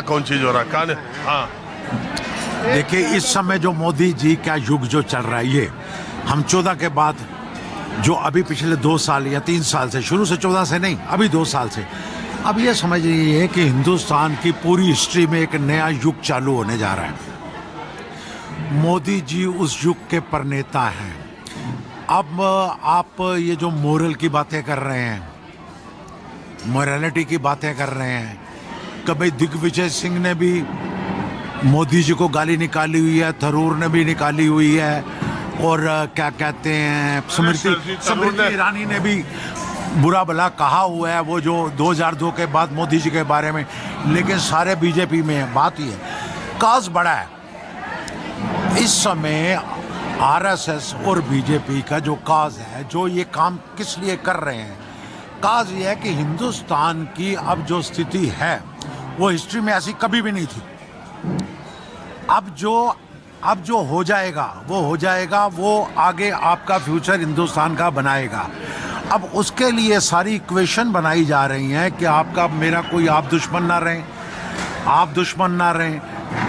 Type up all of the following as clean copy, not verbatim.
कौन चीज हो रहा है? हाँ, देखिए, इस समय जो मोदी जी का युग जो चल रहा है, ये हम 14 के बाद जो अभी पिछले 2 साल या 3 साल से, शुरू से 14 से नहीं, अभी 2 साल से, अब ये समझ लीजिए कि हिंदुस्तान की पूरी हिस्ट्री में एक नया युग चालू होने जा रहा है। मोदी जी उस युग के प्रणेता हैं। अब आप ये जो मोरल की बातें कर रहे हैं, मोरालिटी की बातें कर रहे हैं, कभी दिग्विजय सिंह ने भी मोदी जी को गाली निकाली हुई है, थरूर ने भी निकाली हुई है, और क्या कहते हैं स्मृति ईरानी ने भी बुरा भला कहा हुआ है, वो जो 2002 के बाद मोदी जी के बारे में। लेकिन सारे बीजेपी में है। बात ही है, काज बड़ा है इस समय। आरएसएस और बीजेपी का जो काज है, जो ये काम किस लिए कर रहे हैं, काज ये है कि हिंदुस्तान की अब जो स्थिति है वो हिस्ट्री में ऐसी कभी भी नहीं थी। अब जो हो जाएगा, वो आगे आपका फ्यूचर हिंदुस्तान का बनाएगा। अब उसके लिए सारी इक्वेशन बनाई जा रही हैं कि आपका मेरा कोई आप दुश्मन ना रहें।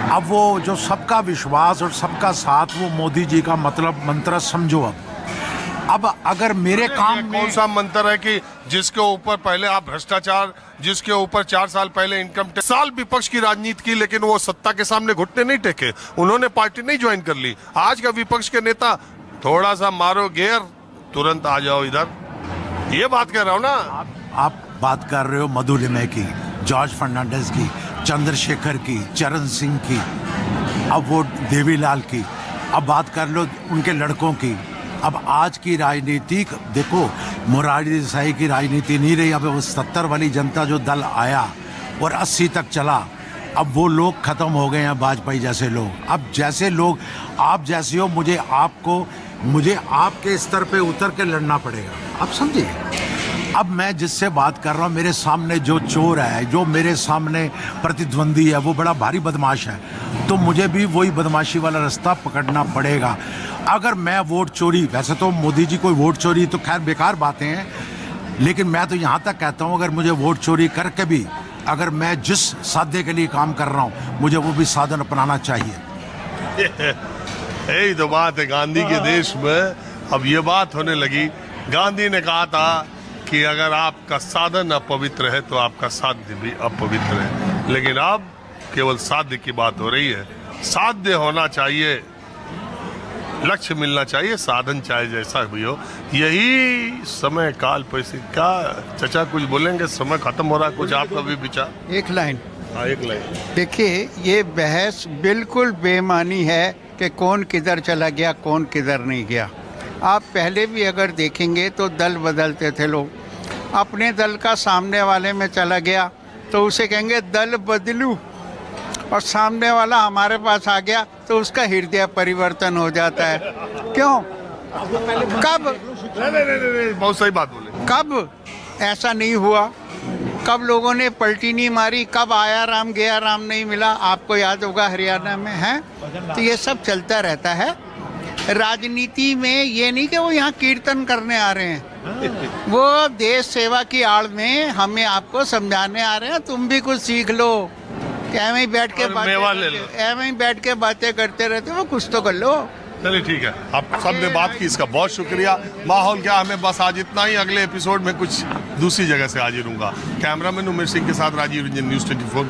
अब वो जो सबका विश्वास और सबका साथ, वो मोदी जी का मतलब मंत्र समझो। अब अगर मेरे काम में कौन सा मंत्र है कि जिसके ऊपर पहले आप भ्रष्टाचार, जिसके ऊपर 4 साल पहले इनकम टैक्स, साल विपक्ष की राजनीति की, लेकिन वो सत्ता के सामने घुटने नहीं टेके, उन्होंने पार्टी नहीं ज्वाइन कर ली। आज का विपक्ष के नेता थोड़ा सा मारो गियर, तुरंत आ जाओ इधर, ये बात कह रहा हूँ ना। आप बात कर रहे हो मधुलिमय की, जॉर्ज फर्नांडिस की, चंद्रशेखर की, चरण सिंह की, अब वो देवीलाल की, अब बात कर लो उनके लड़कों की। अब आज की राजनीति देखो, मोरारजी देसाई की राजनीति नहीं रही। अब वो 70 वाली जनता जो दल आया और 80 तक चला, अब वो लोग खत्म हो गए हैं, वाजपेयी जैसे लोग। अब जैसे लोग आप जैसे हो, मुझे आपके स्तर पे उतर के लड़ना पड़ेगा। आप समझिए, अब मैं जिससे बात कर रहा हूँ, मेरे सामने जो चोर है, जो मेरे सामने प्रतिद्वंदी है, वो बड़ा भारी बदमाश है, तो मुझे भी वही बदमाशी वाला रास्ता पकड़ना पड़ेगा। अगर मैं वोट चोरी, वैसे तो मोदी जी कोई वोट चोरी तो खैर बेकार बातें हैं, लेकिन मैं तो यहाँ तक कहता हूँ, अगर मुझे वोट चोरी करके भी अगर मैं जिस साधे के लिए काम कर रहा हूँ, मुझे वो भी साधन अपनाना चाहिए। यही तो बात है गांधी के देश में। अब ये बात होने लगी, गांधी ने कहा था कि अगर आपका साधन अपवित्र है तो आपका साध्य भी अपवित्र है, लेकिन अब केवल साध्य की बात हो रही है। साध्य होना चाहिए, लक्ष्य मिलना चाहिए, साधन चाहे जैसा भी हो। यही समय काल पैसे का। चचा कुछ बोलेंगे? समय खत्म हो रहा है, कुछ आपका भी विचार? एक लाइन। हाँ, एक लाइन। देखिए, ये बहस बिल्कुल बेमानी है कि कौन किधर चला गया, कौन किधर नहीं गया। आप पहले भी अगर देखेंगे तो दल बदलते थे लोग। अपने दल का सामने वाले में चला गया तो उसे कहेंगे दल बदलू, और सामने वाला हमारे पास आ गया तो उसका हृदय परिवर्तन हो जाता है। क्यों? कब? नहीं, बहुत सही बात बोले। कब ऐसा नहीं हुआ? कब लोगों ने पलटी नहीं मारी? कब आया राम गया राम नहीं मिला? आपको याद होगा हरियाणा में है। तो ये सब चलता रहता है राजनीति में। ये नहीं कि वो यहाँ कीर्तन करने आ रहे हैं, वो देश सेवा की आड़ में हमें आपको समझाने आ रहे हैं, तुम भी कुछ सीख लो। ऐਵੇਂ ही बैठ के बातें करते रहते हो, कुछ तो कर लो। चलिए ठीक है, आप सब ने बात की, इसका बहुत शुक्रिया। माहौल क्या, हमें बस आज इतना ही। अगले एपिसोड में कुछ दूसरी जगह से हाजिर हूँगा। कैमरामैन उमेश सिंह के साथ राजीव रंजन, न्यूज़ 24।